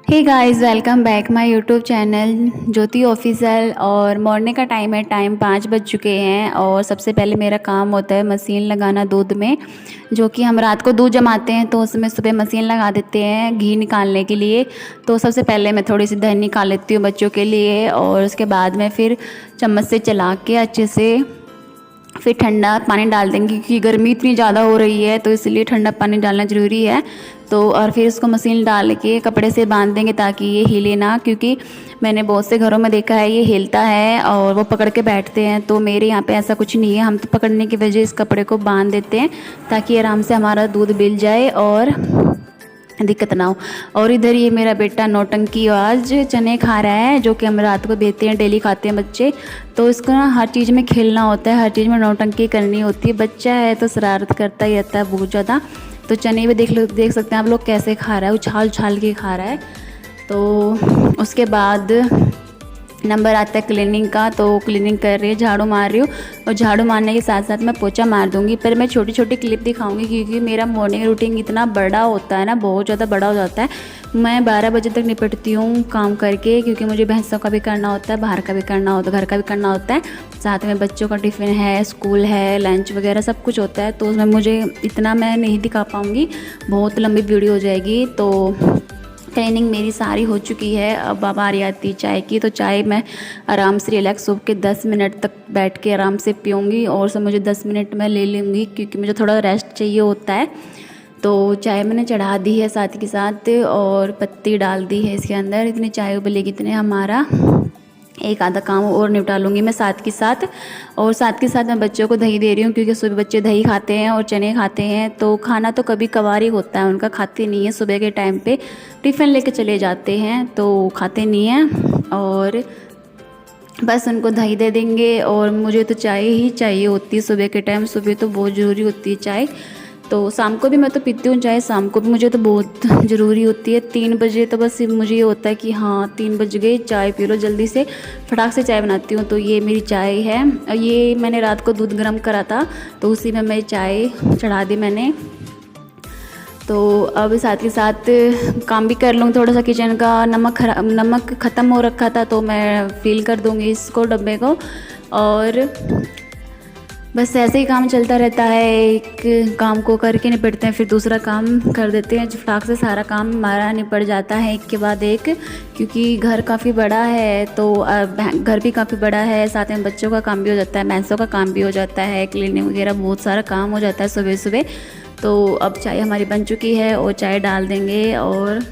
Hey guys, welcome back my YouTube channel Jyoti official. और morning का time है, time 5 बज चुके हैं। और सबसे पहले मेरा काम होता है मशीन लगाना दूध में, जो कि हम रात को दूध जमाते हैं तो उसमें सुबह मशीन लगा देते हैं घी निकालने के लिए। तो सबसे पहले मैं थोड़ी सी दही निकाल लेती हूँ बच्चों के लिए, और उसके बाद में फिर चम्मच से चला के अच्छे से फिर ठंडा पानी डाल देंगे, क्योंकि गर्मी इतनी ज़्यादा हो रही है तो इसलिए ठंडा पानी डालना ज़रूरी है। तो और फिर इसको मशीन डाल के कपड़े से बांध देंगे ताकि ये हिले ना, क्योंकि मैंने बहुत से घरों में देखा है ये हिलता है और वो पकड़ के बैठते हैं। तो मेरे यहाँ पे ऐसा कुछ नहीं है, हम तो पकड़ने की वजह इस कपड़े को बांध देते हैं ताकि आराम से हमारा दूध मिल जाए और दिक्कत ना हो। और इधर ये मेरा बेटा नौटंकी आज चने खा रहा है, जो कि हम रात को देते हैं, डेली खाते हैं बच्चे। तो इसको ना हर चीज़ में खेलना होता है, हर चीज़ में नौटंकी करनी होती है। बच्चा है तो शरारत करता ही रहता है बहुत ज़्यादा। तो चने भी देख सकते हैं आप लोग कैसे खा रहा है, उछाल उछाल के खा रहा है। तो उसके बाद नंबर आता है क्लीनिंग का, तो क्लीनिंग कर रही है, झाड़ू मार रही हूँ। और झाड़ू मारने के साथ साथ मैं पोछा मार दूँगी। पर मैं छोटी छोटी क्लिप दिखाऊंगी क्योंकि मेरा मॉर्निंग रूटीन इतना बड़ा होता है ना, बहुत ज़्यादा बड़ा हो जाता है। मैं 12 बजे तक निपटती हूँ काम करके, क्योंकि मुझे भैंसों का भी करना होता है, बाहर का भी करना होता है, घर का भी करना होता है। साथ में बच्चों का टिफ़िन है, स्कूल है, लंच वगैरह सब कुछ होता है। तो उसमें मुझे इतना मैं नहीं दिखा पाऊँगी, बहुत लंबी वीडियो हो जाएगी। तो ट्रेनिंग मेरी सारी हो चुकी है। अब बारी आती है चाय की, तो चाय मैं आराम से रिलैक्स होकर 10 मिनट तक बैठ के आराम से पीऊँगी। और सब मुझे 10 मिनट में ले लूँगी क्योंकि मुझे थोड़ा रेस्ट चाहिए होता है। तो चाय मैंने चढ़ा दी है साथ के साथ, और पत्ती डाल दी है इसके अंदर। इतनी चाय उबलेगी इतने हमारा एक आधा काम और निपटा लूँगी मैं साथ के साथ। और साथ के साथ मैं बच्चों को दही दे रही हूँ, क्योंकि सुबह बच्चे दही खाते हैं और चने खाते हैं। तो खाना तो कभी कभार ही होता है उनका, खाते नहीं है। सुबह के टाइम पे टिफ़िन लेके चले जाते हैं तो खाते नहीं हैं, और बस उनको दही दे देंगे। और मुझे तो चाय ही चाहिए होती है सुबह के टाइम, सुबह तो बहुत ज़रूरी होती है चाय। तो शाम को भी मैं तो पीती हूँ चाय, शाम को भी मुझे तो बहुत ज़रूरी होती है। 3 बजे तो बस मुझे ये होता है कि हाँ 3 बज गए, चाय पी लो जल्दी से, फटाक से चाय बनाती हूँ। तो ये मेरी चाय है, और ये मैंने रात को दूध गर्म करा था तो उसी में मैं चाय चढ़ा दी मैंने। तो अब साथ के साथ काम भी कर लूँ थोड़ा सा किचन का। नमक ख़त्म हो रखा था तो मैं फिल कर दूँगी इसको, डब्बे को। और बस ऐसे ही काम चलता रहता है, एक काम को करके निपटते हैं फिर दूसरा काम कर देते हैं। फटाक से सारा काम हमारा निपट जाता है एक के बाद एक, क्योंकि घर काफ़ी बड़ा है। तो घर भी काफ़ी बड़ा है, साथ में बच्चों का काम भी हो जाता है, भैंसों का काम भी हो जाता है, क्लीनिंग वगैरह बहुत सारा काम हो जाता है सुबह सुबह। तो अब चाय हमारी बन चुकी है और चाय डाल देंगे। और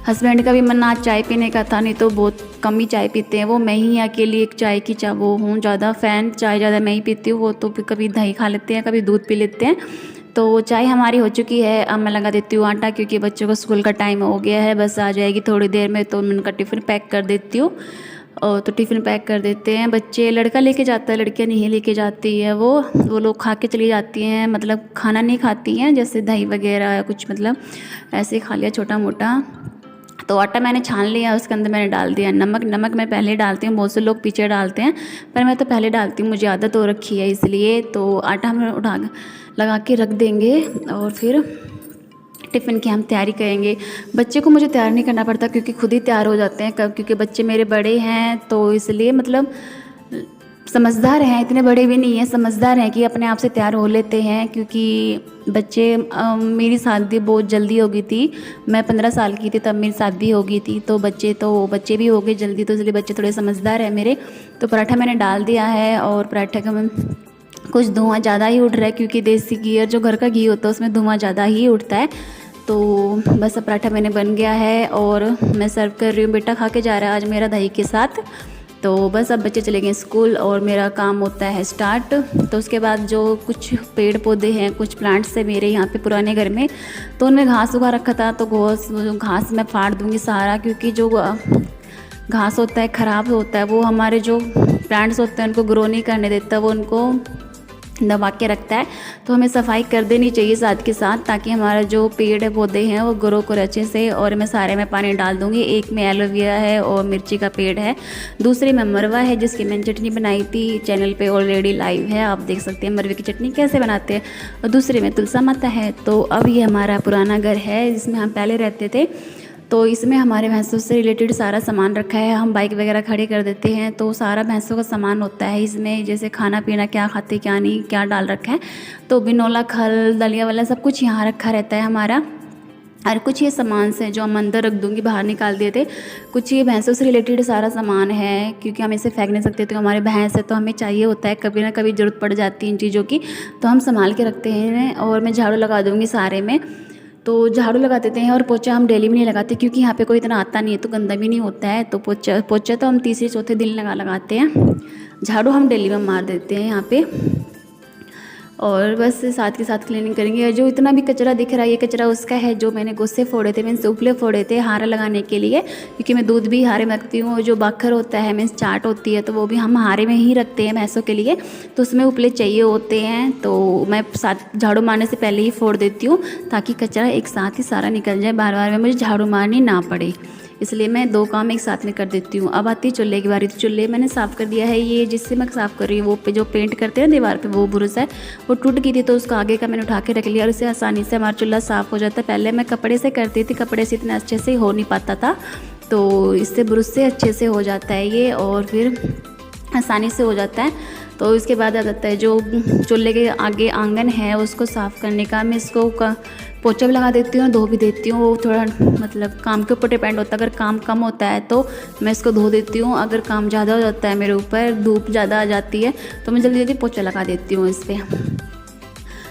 हस्बैंड का भी मन आज चाय पीने का था, नहीं तो बहुत कम ही चाय पीते हैं वो। मैं ही अकेली एक चाय की वो हूँ ज़्यादा फ़ैन, चाय ज़्यादा मैं ही पीती हूँ। वो तो कभी दही खा लेते हैं, कभी दूध पी लेते हैं। तो चाय हमारी हो चुकी है। अब मैं लगा देती हूँ आटा, क्योंकि बच्चों को स्कूल का टाइम हो गया है, बस आ जाएगी थोड़ी देर में। तो मैं उनका टिफ़िन पैक कर देती हूँ। और तो टिफ़िन पैक कर देते हैं बच्चे, लड़का लेके जाता है, लड़कियाँ नहीं लेके जाती है। वो लोग खा के चली जाती हैं, मतलब खाना नहीं खाती हैं, जैसे दही वगैरह या कुछ, मतलब ऐसे खा लिया छोटा मोटा। तो आटा मैंने छान लिया, उसके अंदर मैंने डाल दिया नमक मैं पहले डालती हूँ, बहुत से लोग पीछे डालते हैं, पर मैं तो पहले डालती हूँ, मुझे आदत हो रखी है इसलिए। तो आटा हम लगा के रख देंगे और फिर टिफ़िन की हम तैयारी करेंगे। बच्चे को मुझे तैयार नहीं करना पड़ता, क्योंकि खुद ही तैयार हो जाते हैं कब, क्योंकि बच्चे मेरे बड़े हैं तो इसलिए, मतलब समझदार हैं, इतने बड़े भी नहीं हैं, समझदार हैं कि अपने आप से तैयार हो लेते हैं। क्योंकि बच्चे मेरी शादी बहुत जल्दी हो गई थी, मैं 15 साल की थी तब मेरी शादी हो गई थी। तो बच्चे भी हो गए जल्दी, तो इसलिए बच्चे थोड़े समझदार हैं मेरे। तो पराठा मैंने डाल दिया है, और पराठे का कुछ धुआं ज़्यादा ही उठ रहा है, क्योंकि देसी घी और जो घर का घी होता है उसमें धुआं ज़्यादा ही उठता है। तो बस अब पराठा मैंने बन गया है और मैं सर्व कर रही हूँ। बेटा खा के जा रहा है आज मेरा दही के साथ। तो बस अब बच्चे चले गए स्कूल और मेरा काम होता है स्टार्ट। तो उसके बाद जो कुछ पेड़ पौधे हैं, कुछ प्लांट्स है मेरे यहाँ पे पुराने घर में, तो उनमें घास उगा रखा था। तो घास मैं फाड़ दूँगी सारा, क्योंकि जो घास होता है ख़राब होता है, वो हमारे जो प्लांट्स होते हैं उनको ग्रो नहीं करने देता, वो उनको दबा के रखता है। तो हमें सफाई कर देनी चाहिए साथ के साथ, ताकि हमारा जो पेड़ पौधे हैं वो ग्रो करे अच्छे से। और मैं सारे में पानी डाल दूँगी। एक में एलोवेरा है और मिर्ची का पेड़ है, दूसरे में मरवा है जिसकी मैंने चटनी बनाई थी, चैनल पे ऑलरेडी लाइव है, आप देख सकते हैं मरवे की चटनी कैसे बनाते हैं। और दूसरे में तुलसा माता है। तो अब ये हमारा पुराना घर है जिसमें हम पहले रहते थे। तो इसमें हमारे भैंसों से रिलेटेड सारा सामान रखा है। हम बाइक वगैरह खड़े कर देते हैं तो सारा भैंसों का सामान होता है इसमें, जैसे खाना पीना, क्या खाते क्या नहीं, क्या डाल रखा है। तो बिनोला, खल, दलिया वाला सब कुछ यहाँ रखा रहता है हमारा। और कुछ ये सामान से जो हम अंदर रख दूँगी, बाहर निकाल दिए थे। कुछ ये भैंसों से रिलेटेड सारा सामान है, क्योंकि हम इसे फेंक नहीं सकते, तो हमारे भैंस है तो हमें चाहिए होता है, कभी ना कभी ज़रूरत पड़ जाती है इन चीज़ों की, तो हम संभाल के रखते हैं। और मैं झाड़ू लगा दूँगी सारे में। तो झाड़ू लगा देते हैं। और पोछा हम डेली में नहीं लगाते, क्योंकि यहाँ पे कोई इतना आता नहीं है तो गंदा भी नहीं होता है। तो पोछा तो हम तीसरे चौथे दिन लगाते हैं। झाड़ू हम डेली में मार देते हैं यहाँ पे। और बस साथ के साथ क्लीनिंग करेंगे। और जो इतना भी कचरा दिख रहा है, ये कचरा उसका है जो मैंने गुस्से फोड़े थे, मीन्स उपले फोड़े थे हारा लगाने के लिए, क्योंकि मैं दूध भी हारे में रखती हूँ। और जो बाखर होता है, मीन्स चाट होती है, तो वो भी हम हारे में ही रखते हैं भैंसों के लिए, तो उसमें उपले चाहिए होते हैं। तो मैं साथ झाड़ू मारने से पहले ही फोड़ देती हूँ, ताकि कचरा एक साथ ही सारा निकल जाए, बार बार में मुझे झाड़ू मारनी ना पड़े। इसलिए मैं 2 काम एक साथ में कर देती हूँ। अब आती है चूल्हे की बारी। तो चूल्हे मैंने साफ़ कर दिया है। ये जिससे मैं साफ़ कर रही हूँ, वो पे जो पेंट करते हैं दीवार पे, वो ब्रश है, वो टूट गई थी, तो उसका आगे का मैंने उठा के रख लिया और इससे आसानी से हमारा चूल्हा साफ़ हो जाता है। पहले मैं कपड़े से करती थी, कपड़े से इतना अच्छे से हो नहीं पाता था, तो इससे ब्रश से अच्छे से हो जाता है ये, और फिर आसानी से हो जाता है। तो इसके बाद आ जाता है जो चूल्हे के आगे आंगन है, उसको साफ़ करने का। मैं इसको पोछा भी लगा देती हूँ, धो भी देती हूँ। वो थोड़ा मतलब काम के ऊपर डिपेंड होता है। अगर काम कम होता है तो मैं इसको धो देती हूँ, अगर काम ज़्यादा हो जाता है, मेरे ऊपर धूप ज़्यादा आ जाती है, तो मैं जल्दी जल्दी पोछा लगा देती हूँ इस पर।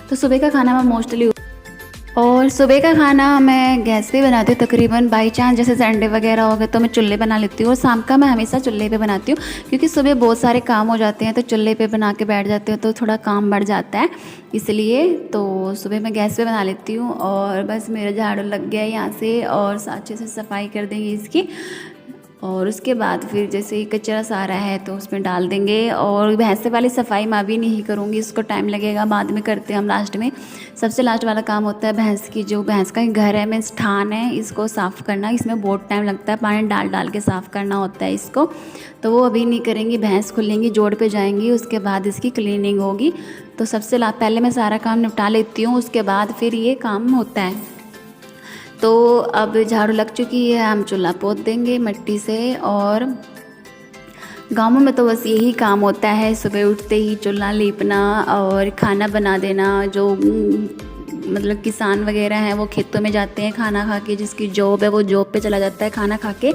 तो सुबह का खाना मैं मोस्टली, और सुबह का खाना मैं गैस पे बनाती हूँ तकरीबन। बाई चांस जैसे संडे वगैरह हो गए तो मैं चूल्हे बना लेती हूँ। और शाम का मैं हमेशा चूल्हे पे बनाती हूँ, क्योंकि सुबह बहुत सारे काम हो जाते हैं, तो चूल्हे पे बना के बैठ जाते हैं तो थोड़ा काम बढ़ जाता है, इसलिए तो सुबह मैं गैस पे बना लेती हूँ। और बस मेरा झाड़ू लग गया है यहाँ से, और अच्छे से सफाई कर देंगे इसकी। और उसके बाद फिर जैसे ही कचरा सारा है तो उसमें डाल देंगे। और भैंसे वाली सफाई मैं भी नहीं करूँगी, इसको टाइम लगेगा, बाद में करते हैं हम लास्ट में। सबसे लास्ट वाला काम होता है भैंस की, जो भैंस का घर है, मीन्स स्थान है, इसको साफ़ करना। इसमें बहुत टाइम लगता है, पानी डाल डाल के साफ़ करना होता है इसको, तो वो अभी नहीं करेंगे। भैंस खुलेंगी, जोड़ पे जाएंगी, उसके बाद इसकी क्लीनिंग होगी। तो सबसे पहले मैं सारा काम निपटा लेती हूँ, उसके बाद फिर ये काम होता है। तो अब झाड़ू लग चुकी है, हम चूल्हा पोत देंगे मिट्टी से। और गाँवों में तो बस यही काम होता है, सुबह उठते ही चूल्हा लीपना और खाना बना देना। जो मतलब किसान वगैरह हैं वो खेतों में जाते हैं खाना खा के, जिसकी जॉब है वो जॉब पे चला जाता है खाना खा के।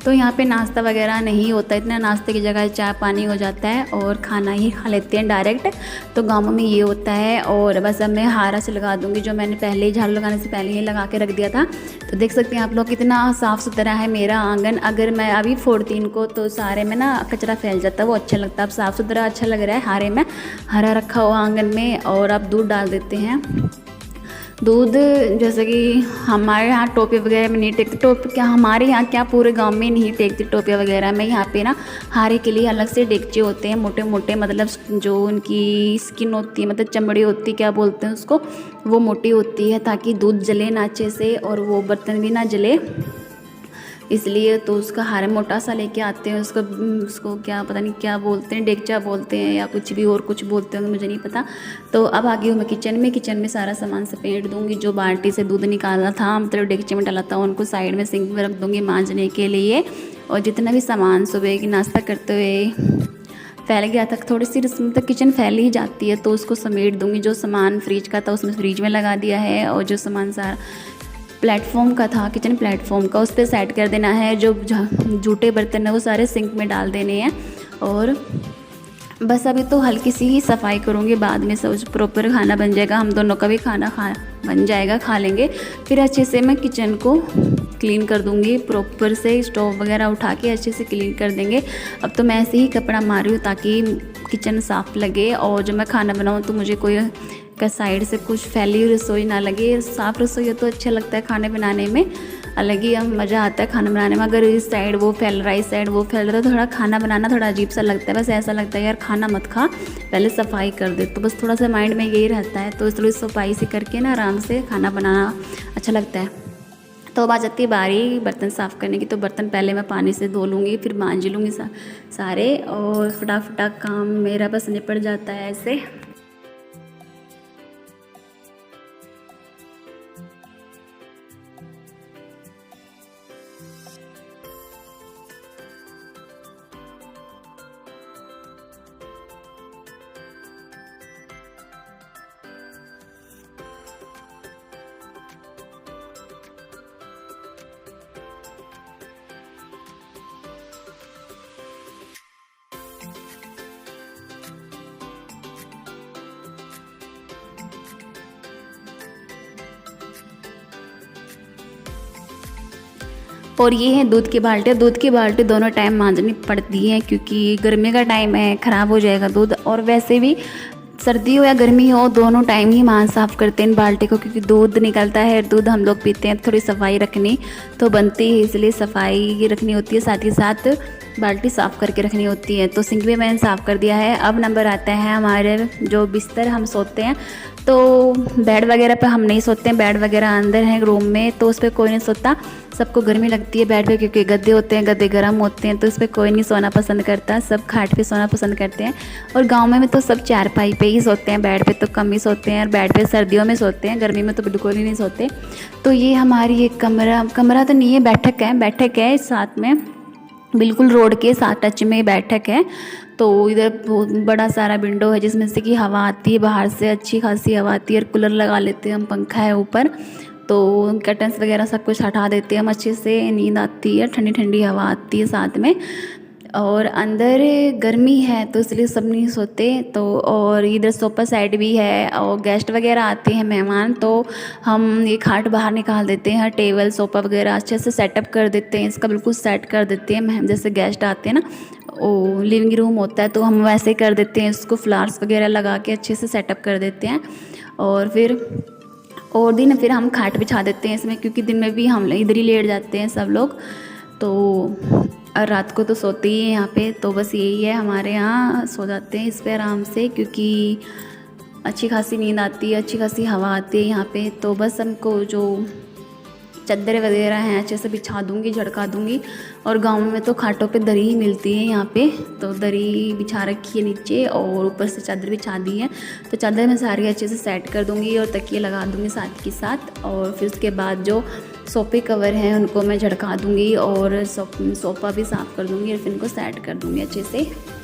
तो यहाँ पे नाश्ता वगैरह नहीं होता, इतना नाश्ते की जगह चाय पानी हो जाता है और खाना ही खा लेते हैं डायरेक्ट। तो गाँव में ये होता है। और बस अब मैं हारा से लगा दूँगी, जो मैंने पहले ही झाड़ू लगाने से पहले ही लगा के रख दिया था। तो देख सकते हैं आप लोग कितना साफ़ सुथरा है मेरा आंगन। अगर मैं अभी फोड़ती इनको तो सारे में ना कचरा फैल जाता है, वो अच्छा लगता है। अब साफ़ सुथरा अच्छा लग रहा है हारे में, हरा रखा हुआ आंगन में। और अब दूध डाल देते हैं। दूध जैसे कि हमारे यहाँ टोपे वगैरह में नहीं टेकते, टोपे क्या हमारे यहाँ क्या पूरे गांव में नहीं टेकते टोपे वगैरह में। यहाँ पे ना हारे के लिए अलग से डेगचे होते हैं, मोटे मोटे, मतलब जो उनकी स्किन होती है, मतलब चमड़ी होती है, क्या बोलते हैं उसको, वो मोटी होती है, ताकि दूध जले ना अच्छे से और वो बर्तन भी ना जले, इसलिए। तो उसका हारे मोटा सा लेके आते हैं। उसको क्या पता नहीं क्या बोलते हैं, डेगचा बोलते हैं या कुछ भी और कुछ बोलते हैं, मुझे नहीं पता। तो अब आ गई हूँ मैं किचन में सारा सामान समेट दूँगी। जो बाल्टी से दूध निकाला था, मतलब डेगचे में डाला था, उनको साइड में सिंक में रख दूँगी मांजने के लिए। और जितना भी सामान सुबह की नाश्ता करते हुए फैल गया था, थोड़ी सी मतलब किचन फैल ही जाती है, तो उसको समेट दूँगी। जो सामान फ्रिज का था उसमें फ्रिज में लगा दिया है, और जो सामान सारा प्लेटफॉर्म का था, किचन प्लेटफॉर्म का, उस पर सेट कर देना है। जो जूठे बर्तन है वो सारे सिंक में डाल देने हैं। और बस अभी तो हल्की सी ही सफाई करूँगी, बाद में सब प्रॉपर खाना बन जाएगा, हम दोनों का भी खाना बन जाएगा, खा लेंगे। फिर अच्छे से मैं किचन को क्लीन कर दूँगी, प्रॉपर से स्टोव वगैरह उठा के अच्छे से क्लीन कर देंगे। अब तो मैं ऐसे ही कपड़ा मार रही हूँ ताकि किचन साफ़ लगे, और जब मैं खाना बनाऊँ तो मुझे कोई का साइड से कुछ फैली हुई रसोई ना लगे। साफ़ रसोई हो तो अच्छा लगता है खाने बनाने में, अलग ही मज़ा आता है खाना बनाने में। अगर इस साइड वो फैल रहा है, इस साइड वो फैल रहा है, तो थोड़ा खाना बनाना थोड़ा अजीब सा लगता है। बस ऐसा लगता है यार खाना मत खा, पहले सफाई कर दे। तो बस थोड़ा सा माइंड में यही रहता है, तो थोड़ी सफाई से करके ना आराम से खाना बनाना अच्छा लगता है। तो अब आ जाती है बारी बर्तन साफ़ करने की। तो बर्तन पहले मैं पानी से धो लूँगी, फिर मांज लूँगी सारे, और फटाफट काम मेरा बस निपट जाता है ऐसे। और ये है दूध की बाल्टी दोनों टाइम मांजनी पड़ती है, क्योंकि गर्मी का टाइम है, ख़राब हो जाएगा दूध। और वैसे भी सर्दी हो या गर्मी हो, दोनों टाइम ही मांज साफ़ करते हैं इन बाल्टी को, क्योंकि दूध निकलता है, दूध हम लोग पीते हैं, थोड़ी सफाई रखनी तो बनती है, इसलिए सफाई रखनी होती है, साथ ही साथ बाल्टी साफ़ करके रखनी होती है। तो सिंक भी मैंने साफ़ कर दिया है। अब नंबर आता है हमारे जो बिस्तर हम सोते हैं, तो बेड वगैरह पे हम नहीं सोते हैं, बेड वगैरह अंदर है रूम में, तो उस पर कोई नहीं सोता। सबको गर्मी लगती है बेड पे, क्योंकि गद्दे होते हैं, गद्दे गर्म होते हैं, तो इस पर कोई नहीं सोना पसंद करता, सब खाट पे सोना पसंद करते हैं। और गांव में तो सब चारपाई पे ही सोते हैं, बेड पे तो कम ही सोते हैं, और बेड पे सर्दियों में सोते हैं, गर्मी में तो बिल्कुल ही नहीं सोते। तो ये हमारी एक कमरा तो नहीं है, बैठक है साथ में, बिल्कुल रोड के साथ टच में बैठक है। तो इधर बहुत बड़ा सारा विंडो है जिसमें से कि हवा आती है, बाहर से अच्छी खासी हवा आती है, और कूलर लगा लेते हैं हम, पंखा है ऊपर, तो कर्टन्स वगैरह सब कुछ हटा देते हैं हम, अच्छे से नींद आती है, ठंडी ठंडी हवा आती है साथ में। और अंदर गर्मी है तो इसलिए सब नहीं सोते। तो और इधर सोफ़ा सेट भी है, और गेस्ट वगैरह आते हैं मेहमान, तो हम ये खाट बाहर निकाल देते हैं, टेबल सोफ़ा वगैरह अच्छे से सेटअप कर देते हैं, इसका बिल्कुल सेट कर देते हैं। जैसे गेस्ट आते हैं ना, वो लिविंग रूम होता है, तो हम वैसे कर देते हैं, इसको फ्लावर्स वगैरह लगा के अच्छे से सेटअप कर देते हैं। और फिर हम खाट बिछा देते हैं इसमें, क्योंकि दिन में भी हम इधर ही लेट जाते हैं सब लोग, तो और रात को तो सोते ही हैं यहाँ पे। तो बस यही है, हमारे यहाँ सो जाते हैं इस पे आराम से, क्योंकि अच्छी खासी नींद आती है, अच्छी खासी हवा आती है यहाँ पे। तो बस हमको जो चादर वगैरह हैं अच्छे से बिछा दूँगी, झड़का दूँगी। और गांव में तो खाटों पे दरी ही मिलती है यहाँ पे, तो दरी बिछा रखी है नीचे, और ऊपर से चादर बिछा दी है। तो चादर में सारी अच्छे से सेट कर दूँगी, और तकिए लगा दूँगी साथ के साथ। और फिर उसके बाद जो सोफ़े कवर हैं उनको मैं झड़का दूँगी, और सोफ़ा भी साफ़ कर दूँगी, और फिर इनको सेट कर दूँगी अच्छे से।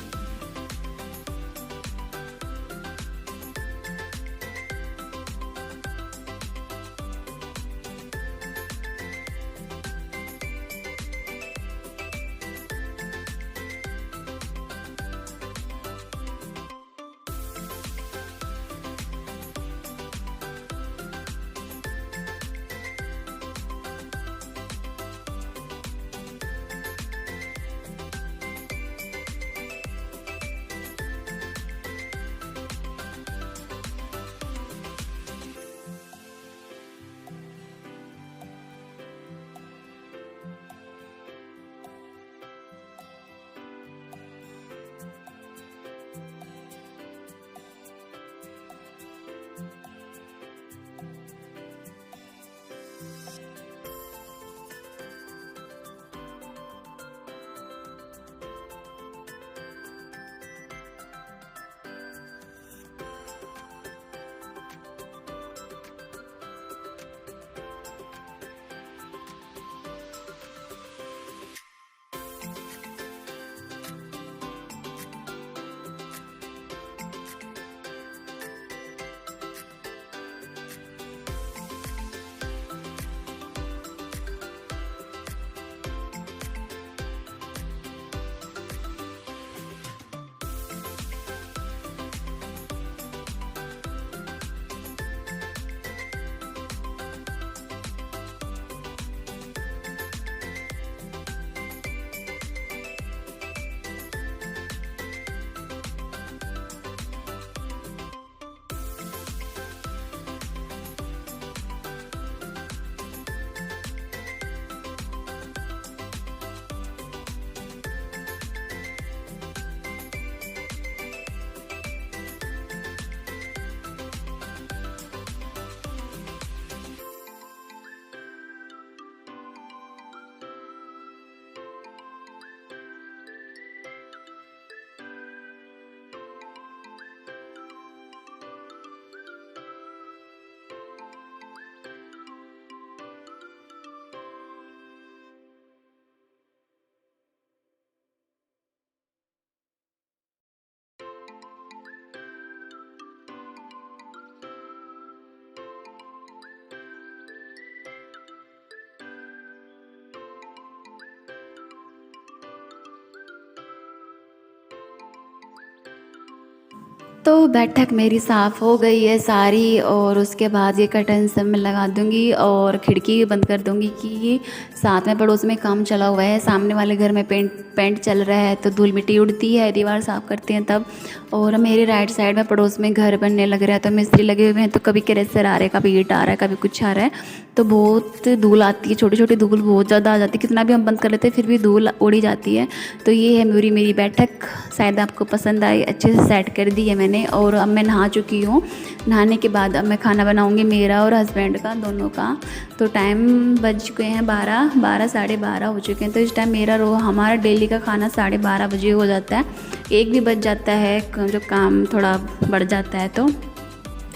तो बैठक मेरी साफ़ हो गई है सारी, और उसके बाद ये कर्टन सब मैं लगा दूँगी और खिड़की भी बंद कर दूँगी कि ये साथ में पड़ोस में काम चला हुआ है। सामने वाले घर में पेंट चल रहा है तो धूल मिट्टी उड़ती है, दीवार साफ़ करते हैं तब। और मेरे राइट साइड में पड़ोस में घर बनने लग रहा है तो मिस्त्री लगे हुए हैं, तो कभी क्रेशर आ रहा है, कभी ईंट आ रहा है, कभी कुछ आ रहा है, तो बहुत धूल आती है, छोटी छोटी धूल बहुत ज़्यादा आ जाती है। कितना भी हम बंद कर लेते हैं फिर भी धूल उड़ी जाती है। तो ये है मेरी बैठक, शायद आपको पसंद आई, अच्छे से सेट कर दी है मैंने। और अब मैं नहा चुकी हूँ। नहाने के बाद अब मैं खाना बनाऊँगी, मेरा और हस्बैंड का, दोनों का। तो टाइम बज चुके हैं 12 साढ़े 12 हो चुके हैं। तो इस टाइम हमारा डेली का खाना 12:30 बजे हो जाता है, 1 भी बज जाता है जब काम थोड़ा बढ़ जाता है। तो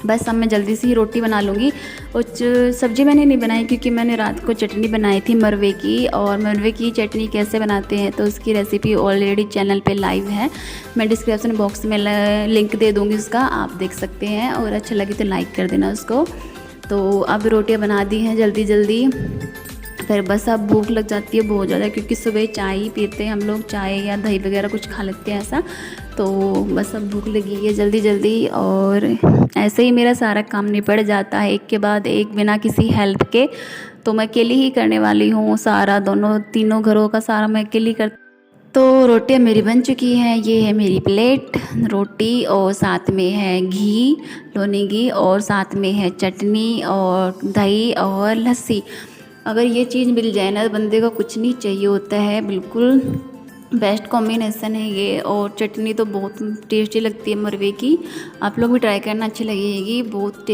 बस अब मैं जल्दी से ही रोटी बना लूँगी। और सब्ज़ी मैंने नहीं बनाई क्योंकि मैंने रात को चटनी बनाई थी मरवे की, और मरवे की चटनी कैसे बनाते हैं तो उसकी रेसिपी ऑलरेडी चैनल पे लाइव है। मैं डिस्क्रिप्शन बॉक्स में लिंक दे दूँगी उसका, आप देख सकते हैं। और अच्छा लगे तो लाइक कर देना उसको। तो अब रोटियाँ बना दी हैं जल्दी जल्दी, फिर बस अब भूख लग जाती है बहुत ज़्यादा, क्योंकि सुबह चाय ही पीते हैं हम लोग, चाय या दही वगैरह कुछ खा लेते हैं ऐसा। तो बस अब भूख लगी है जल्दी जल्दी, और ऐसे ही मेरा सारा काम निपट जाता है एक के बाद एक बिना किसी हेल्प के। तो मैं अकेली ही करने वाली हूँ सारा, दोनों तीनों घरों का सारा मैं अकेली कर। तो रोटियाँ मेरी बन चुकी हैं, ये है मेरी प्लेट रोटी, और साथ में है घी, लोनी घी, और साथ में है चटनी और दही और लस्सी। अगर ये चीज़ मिल जाए ना तो बंदे को कुछ नहीं चाहिए होता है, बिल्कुल बेस्ट कॉम्बिनेशन है ये। और चटनी तो बहुत टेस्टी लगती है मरवे की, आप लोग भी ट्राई करना, अच्छी लगेगी बहुत।